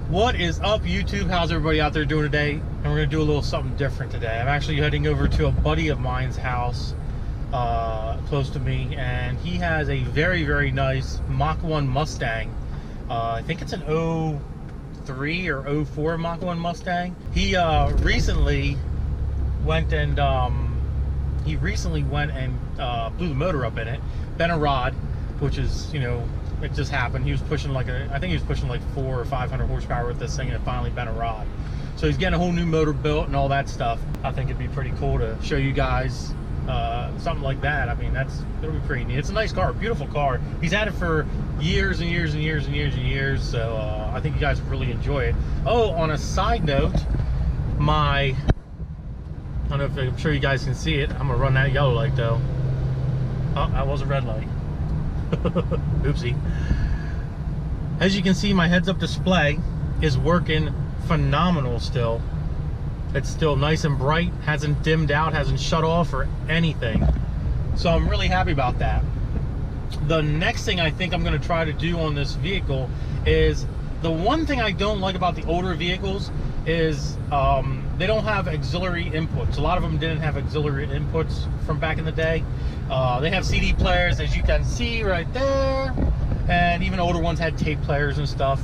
What is up, YouTube? How's everybody out there doing today? And we're going to do a little something different today. I'm actually heading over to a buddy of mine's house close to me, and he has a very, very nice Mach 1 Mustang. I think it's an 03 or 04 Mach 1 Mustang. He recently went and blew the motor up in it, bent a rod, which is, you know, it just happened. He was pushing like I think he was pushing like 400 or 500 horsepower with this thing, and it finally bent a rod. So he's getting a whole new motor built and all that stuff. I think it'd be pretty cool to show you guys something like that. I mean, it'll be pretty neat. It's a nice car, beautiful car. He's had it for years and years and years and years and years. So I think you guys really enjoy it. Oh, on a side note, I don't know if I'm sure you guys can see it. I'm gonna run that yellow light though. Oh, that was a red light. Oopsie. As you can see, my heads-up display is working phenomenal still. It's still nice and bright, hasn't dimmed out, hasn't shut off or anything. So I'm really happy about that. The next thing I think I'm going to try to do on this vehicle is, the one thing I don't like about the older vehicles is they don't have auxiliary inputs. A lot of them didn't have auxiliary inputs from back in the day. They have CD players, as you can see right there, and even older ones had tape players and stuff.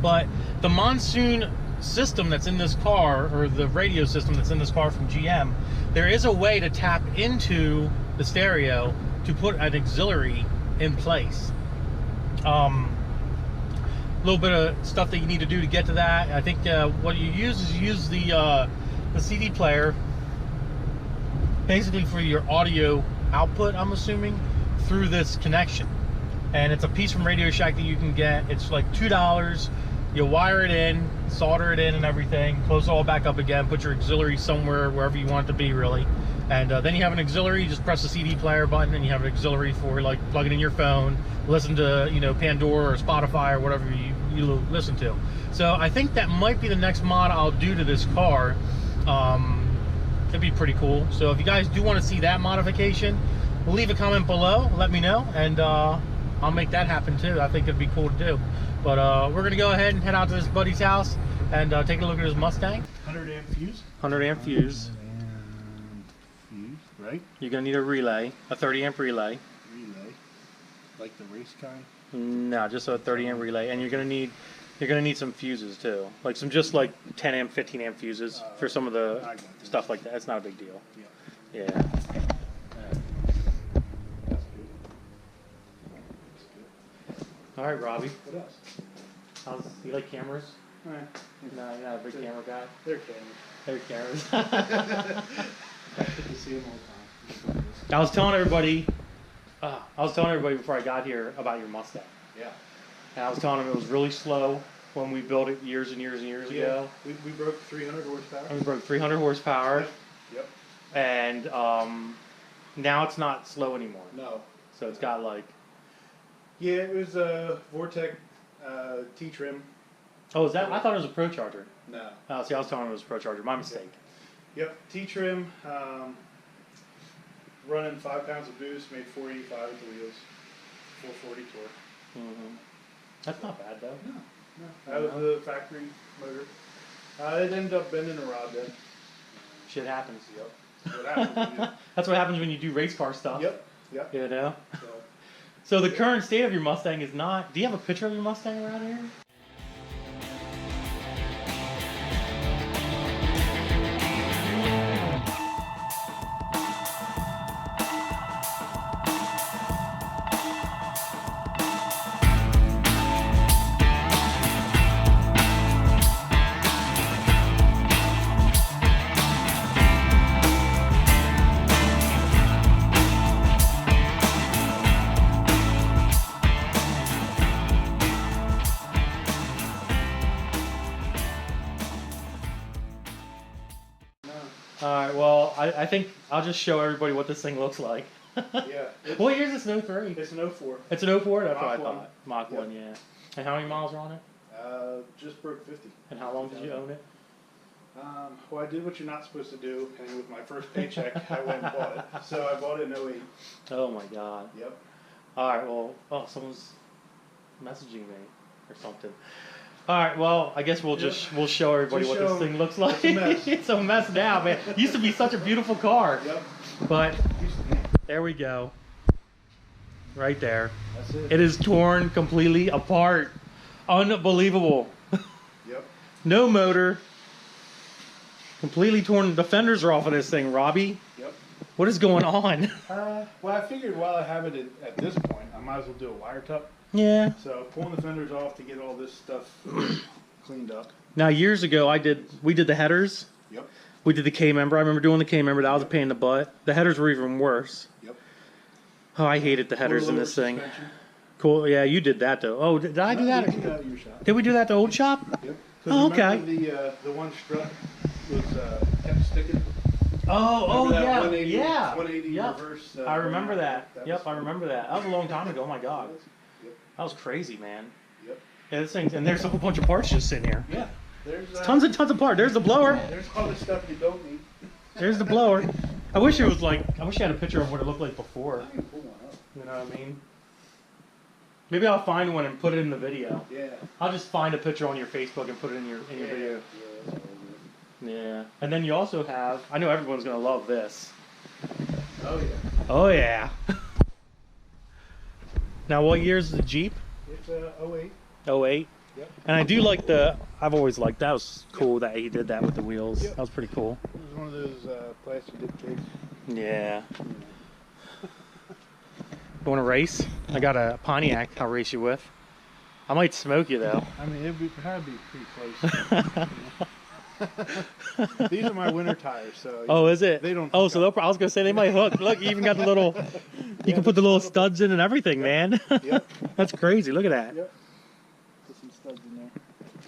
But the monsoon system that's in this car, or the radio system that's in this car from GM, there is a way to tap into the stereo to put an auxiliary in place. A little bit of stuff that you need to do to get to that. I think what you use is the CD player basically for your audio output, I'm assuming, through this connection. And it's a piece from Radio Shack that you can get. It's like $2. You wire it in, solder it in and everything, close it all back up again, put your auxiliary somewhere, wherever you want it to be, really. And then you have an auxiliary. You just press the CD player button and you have an auxiliary for, like, plug it in your phone, listen to, you know, Pandora or Spotify or whatever you listen to. So I think that might be the next mod I'll do to this car. It'd be pretty cool. So if you guys do want to see that modification, leave a comment below, let me know, and I'll make that happen too. I think it'd be cool to do. But we're gonna go ahead and head out to this buddy's house and take a look at his Mustang. 100 amp fuse. 100 amp fuse. Right? You're gonna need a relay, a 30 amp relay. Relay, like the race kind. No, just a 30 amp relay, and you're gonna need some fuses too, like some just like 10 amp, 15 amp fuses for some of the stuff like that. It's not a big deal. Yeah. Yeah. That's good. That's good. All right, Robbie. What else? You like cameras? All right. No, you're not a big camera guy. They're cameras. They're cameras. You see them all the time. I was telling everybody before I got here about your Mustang. Yeah. And I was telling them it was really slow when we built it years and years and years ago. We broke 300 horsepower. And we broke 300 horsepower. Yep. And now it's not slow anymore. No. So it's got like... Yeah, it was a Vortec T-trim. Oh, is that? I thought it was a Pro Charger. No. Oh, see, I was telling them it was a Pro Charger. My mistake. Yep, T-trim, running 5 pounds of boost, made 485 with the wheels, 440 torque. Mm-hmm. That's not bad though. No. Out of the factory motor. It ended up bending a rod then. Shit happens. Yep. That's what happens. Yeah. That's what happens when you do race car stuff. Yep. Yep. You know? So the current state of your Mustang is not... Do you have a picture of your Mustang around here? Alright, well, I think I'll just show everybody what this thing looks like. Yeah. What year is this? An 03? It's an 04. It's an 04? That's what I Mach 1. thought. Mach 1, yeah. And how many miles are on it? Just broke 50. And how long did you own it? Well, I did what you're not supposed to do, and with my first paycheck, I went and bought it. So I bought it in 08. Oh my god. Yep. Alright, well, oh, someone's messaging me or something. All right, well, I guess we'll show everybody what this thing looks like. It's a mess now, man. It used to be such a beautiful car. Yep. But there we go. Right there. That's it. It is torn completely apart. Unbelievable. Yep. No motor. Completely torn. The fenders are off of this thing, Robbie. Yep. What is going on? Well, I figured while I have it at this point, I might as well do a wire tuck. Yeah. So pulling the fenders off to get all this stuff cleaned up. Now, years ago, we did the headers. Yep. We did the K-member. I remember doing the K-member. That was a pain in the butt. The headers were even worse. Yep. Oh, I hated the headers in this thing. Cool. Yeah, you did that though. Oh, did I do that? We did that at your shop. Did we do that at the old shop? Yep. Oh, okay. The one strut was kept sticking. Oh, Remember that yeah, 180, yeah. 180 Yep. reverse. I remember that. was Yep, I remember that. That was a long time ago. Oh my god, Yep. that was crazy, man. Yep. Yeah, this thing, and there's a whole bunch of parts just sitting here. Yeah. There's Tons and tons of parts. There's the blower. There's other stuff you don't need. There's the blower. I wish it was like. I wish you had a picture of what it looked like before. I can pull one up. You know what I mean? Maybe I'll find one and put it in the video. Yeah. I'll just find a picture on your Facebook and put it in your video. Yeah, that's all good. Yeah. And then you also have. I know everyone's gonna love this. Oh yeah. Oh yeah. Now, what year is the Jeep? It's 08. 08. Yep. And I do like I've always liked that. Was cool that he did that with the wheels. Yep. That was pretty cool. It was one of those plastic dip cakes. Yeah. You want to race? I got a Pontiac I'll race you with. I might smoke you though. I mean, it'd probably be pretty close. These are my winter tires, so. Oh, is it? They don't. Oh, so I was gonna say they might hook. Look, you even got the little. You can put the little studs in and everything, man. Yep. That's crazy. Look at that. Yep. Put some studs in there.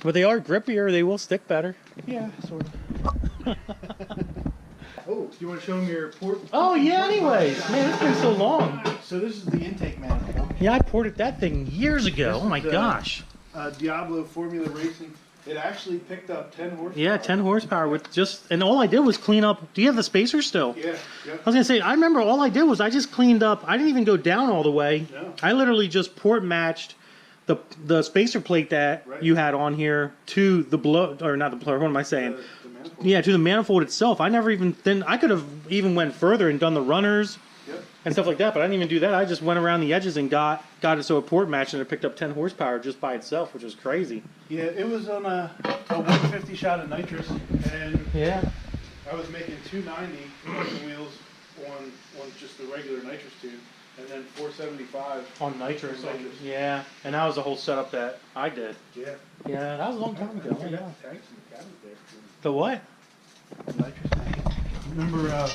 But they are grippier. They will stick better. Yeah, sort of. Oh, do you want to show them your port? Oh yeah. Anyways, man, it's been so long. So this is the intake manifold. Yeah, I ported that thing years ago. Oh my gosh. Diablo Formula Racing. It actually picked up 10 horsepower. Yeah, 10 horsepower with just, and all I did was clean up. Do you have the spacer still? Yeah. I was gonna say, I remember all I did was I just cleaned up. I didn't even go down all the way. No. I literally just port matched the spacer plate that you had on here to the or not the blower. What am I saying? The manifold. Yeah, to the manifold itself. I never even I could have even went further and done the runners. Yep. And stuff like that, but I didn't even do that. I just went around the edges and got it so it port matched, and it picked up 10 horsepower just by itself, which was crazy. Yeah, it was on a 150 shot of nitrous, and yeah, I was making 290 wheels on just the regular nitrous tube, and then 475 on nitrous. Nitrous. Yeah, and that was the whole setup that I did. Yeah. Yeah, that was a long time ago. I Yeah. got the tanks in the cabinet there. The what? The nitrous tank. Remember?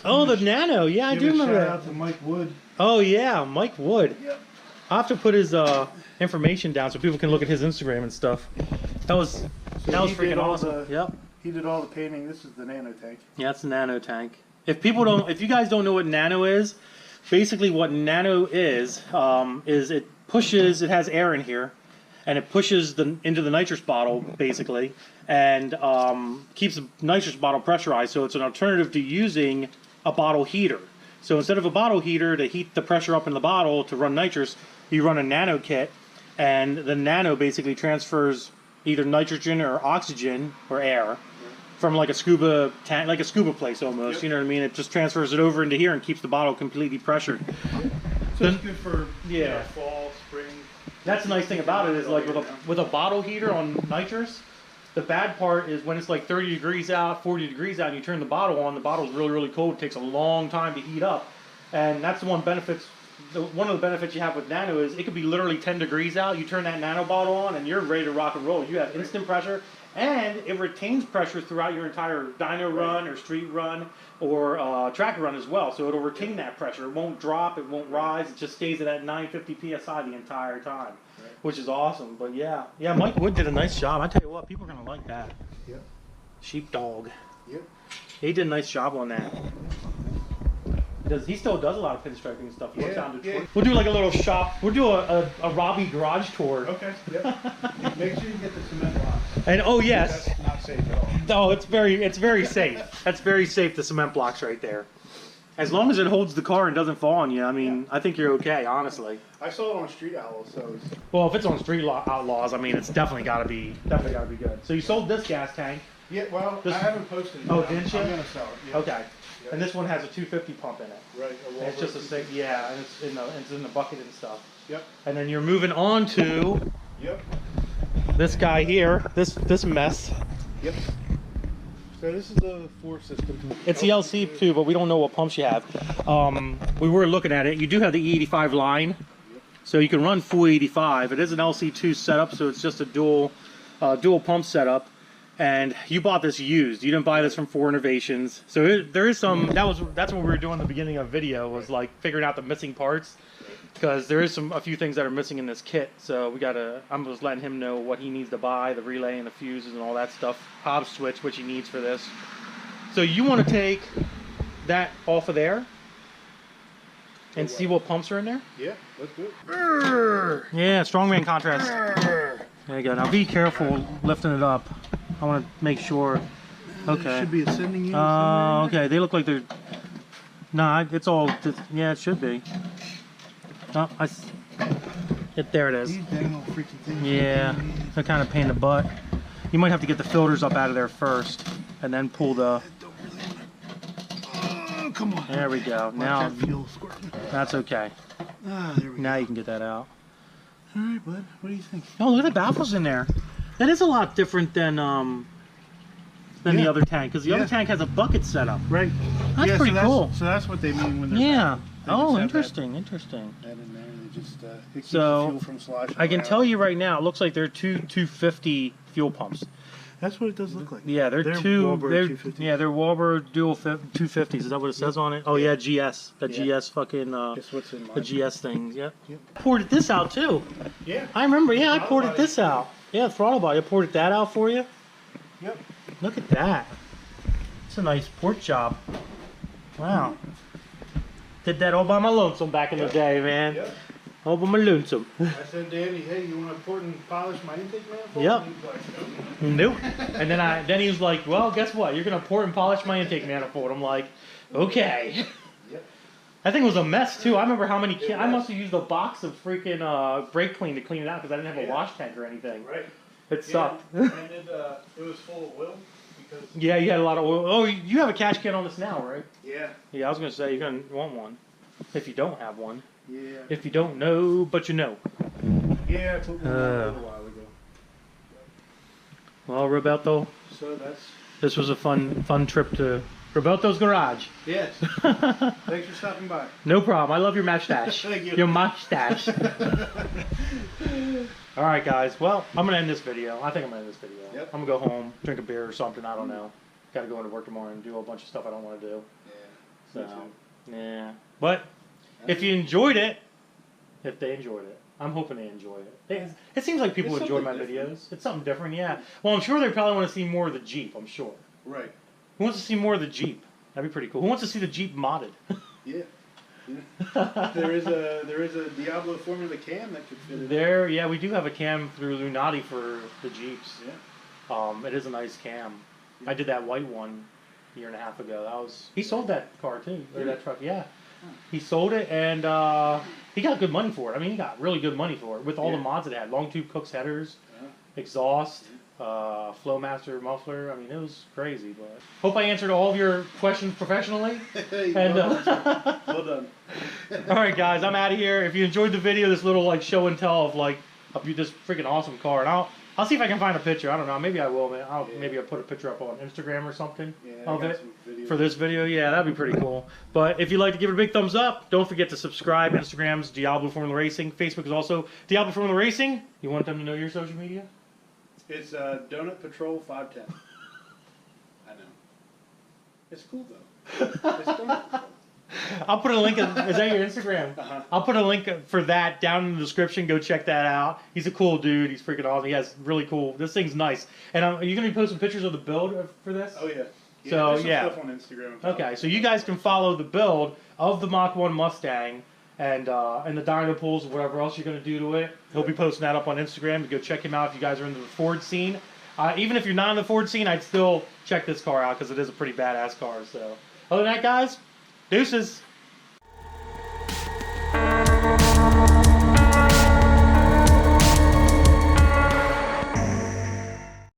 Oh, the Nano. Yeah, I do remember Shout that. out to Mike Wood. Oh yeah, Mike Wood. Yep. I'll have to put his information down so people can look at his Instagram and stuff. That was he freaking did all awesome. Yep. He did all the painting. This is the Nano tank. Yeah, that's the Nano tank. If you guys don't know what Nano is, basically what Nano is it has air in here, and it pushes into the nitrous bottle basically, and keeps the nitrous bottle pressurized. So it's an alternative to using a bottle heater. So instead of a bottle heater to heat the pressure up in the bottle to run nitrous, you run a Nano kit, and the Nano basically transfers either nitrogen or oxygen or air from like a scuba tank, like a scuba place almost. Yep. You know what I mean? It just transfers it over into here and keeps the bottle completely pressured. So it's good for Yeah. fall, spring. That's the nice thing about it is like with a bottle heater on nitrous, the bad part is when it's like 30 degrees out, 40 degrees out, and you turn the bottle on, the bottle's really, really cold. It takes a long time to heat up. And that's one of the benefits you have with Nano is it could be literally 10 degrees out. You turn that Nano bottle on and you're ready to rock and roll. You have instant pressure, and it retains pressure throughout your entire dyno run or street run or track run as well. So it'll retain that pressure. It won't drop, it won't rise. It just stays at that 950 PSI the entire time, which is awesome. But yeah, Mike Wood did a nice job. I tell you what, people are going to like that. Yep. Sheepdog. Yep. He did a nice job on that. He still does a lot of pinstriping and stuff. He works out in Detroit. We'll do like a little shop. We'll do a Robbie garage tour. Okay. Yep. Make sure you get the cement blocks. And oh yes. That's not safe at all. No, it's very safe. That's very safe. The cement blocks right there. As long as it holds the car and doesn't fall on you, I mean, I think you're okay, honestly. I saw it on Street Owl, so it's... Well, if it's on Street Outlaws, I mean, it's definitely got to be good. So you sold this gas tank. Yeah, well, I haven't posted it. Oh, didn't you? I'm gonna sell it. Yeah. Okay. And this one has a 250 pump in it. Right. And it's just a stick, yeah, and it's in the bucket and stuff. Yep. And then you're moving on to this guy here, this mess. Yep. So this is the 4 system. It's the LC too, but we don't know what pumps you have. We were looking at it. You do have the E85 line, so you can run full 85. It is an LC2 setup, so it's just a dual pump setup. And you bought this used. You didn't buy this from For Innovations. So there is some. That's what we were doing in the beginning of the video, was like figuring out the missing parts, because there is a few things that are missing in this kit. So we gotta. I'm just letting him know what he needs to buy, the relay and the fuses and all that stuff. Hob switch, which he needs for this. So you want to take that off of there and see what pumps are in there. Yeah, let's do it. Yeah, strongman contrast. There you go. Now be careful lifting it up. I want to make sure. Okay. It should be ascending units. Okay. They look like they're. Nah, it's all. Yeah, it should be. Oh, there it is. These dang old freaking things. Yeah, they're kind of pain in the butt. You might have to get the filters up out of there first, and then pull the. Oh, come on. There we go. Now that's okay. There we go. Now you can get that out. All right, bud. What do you think? Oh, look at the baffles in there. That is a lot different than the other tank, because the other tank has a bucket setup. Right. That's pretty cool. So that's what they mean when they're Yeah. Oh, have interesting. That in there. They just it keeps the fuel from sloshing I can around. tell you right now, it looks like they're two 250 fuel pumps. That's what it does look like. Yeah, they're Walbro 250s. Yeah, they're Walbro dual 250s. Is that what it says on it? Oh yeah, GS. The GS fucking Guess what's in mine? the GS things. Yep. I ported this out too. Yeah. I remember. Yeah, I ported this out. Yeah, throttle body. I ported that out for you. Yep. Look at that. It's a nice port job. Wow. Did that all by my lonesome back in the day, man. Yep. All by my lonesome. I said, Danny, hey, you want to port and polish my intake manifold? Yep. And he was like, nope. Nope. And then he was like, well, guess what? You're gonna port and polish my intake manifold. I'm like, okay. Yep. That thing was a mess too. I remember how many. I must have used a box of freaking brake clean to clean it out because I didn't have a wash tank or anything. Right. It sucked. And it was full of oil because. Yeah, you had a lot of oil. Oh, you have a catch can on this now, right? Yeah. Yeah, I was gonna say you're gonna want one. If you don't have one. Yeah. If you don't know, but you know. Yeah, I put one on a little while ago. Well, Roberto, So that's. this was a fun trip to Roberto's garage. Yes. Thanks for stopping by. No problem. I love your mustache. Thank you. Your mustache. All right, guys. Well, I'm gonna end this video. I think I'm gonna end this video. Yep. I'm gonna go home, drink a beer or something. I don't know. Got to go into work tomorrow and do a bunch of stuff I don't want to do. Yeah. So, yeah. But if you enjoyed it, if they enjoyed it, I'm hoping they enjoyed it. It seems like people It's enjoy my something different. videos. It's something different, yeah. Well, I'm sure they probably want to see more of the Jeep. I'm sure. Right. Who wants to see more of the Jeep? That'd be pretty cool. Who wants to see the Jeep modded? Yeah. There is a Diablo Formula cam that could fit in. There, yeah, we do have a cam through Lunati for the Jeeps. Yeah. It is a nice cam. I did that white one a year and a half ago. He sold that car too, or that truck. Yeah, he sold it and he got good money for it. I mean, he got really good money for it with all the mods it had: long tube Cook's headers, exhaust, Flowmaster muffler. I mean, it was crazy. But hope I answered all of your questions professionally. And well done. all right, guys, I'm out of here. If you enjoyed the video, this little like show and tell of like this freaking awesome car, and I'll see if I can find a picture. I don't know. Maybe I will, man. Maybe I'll put a picture up on Instagram or something of it for this video. Yeah, that'd be pretty cool. But if you'd like to give it a big thumbs up, don't forget to subscribe. Instagram's Diablo Formula Racing. Facebook is also Diablo Formula Racing. You want them to know your social media? It's Donut Patrol 510. I know. It's cool though. It's Donut Patrol. I'll put a link. Is that your Instagram? I'll put a link for that down in the description. Go check that out. He's a cool dude. He's freaking awesome. He has really cool. This thing's nice. And are you gonna be posting pictures of the build for this? Oh yeah. So there's some yeah. stuff on Instagram. Okay, so you guys can follow the build of the Mach 1 Mustang and the dyno pools and whatever else you're gonna do to it. He'll be posting that up on Instagram. Go check him out if you guys are into the Ford scene. Even if you're not in the Ford scene, I'd still check this car out because it is a pretty badass car. So other than that, guys. Deuces.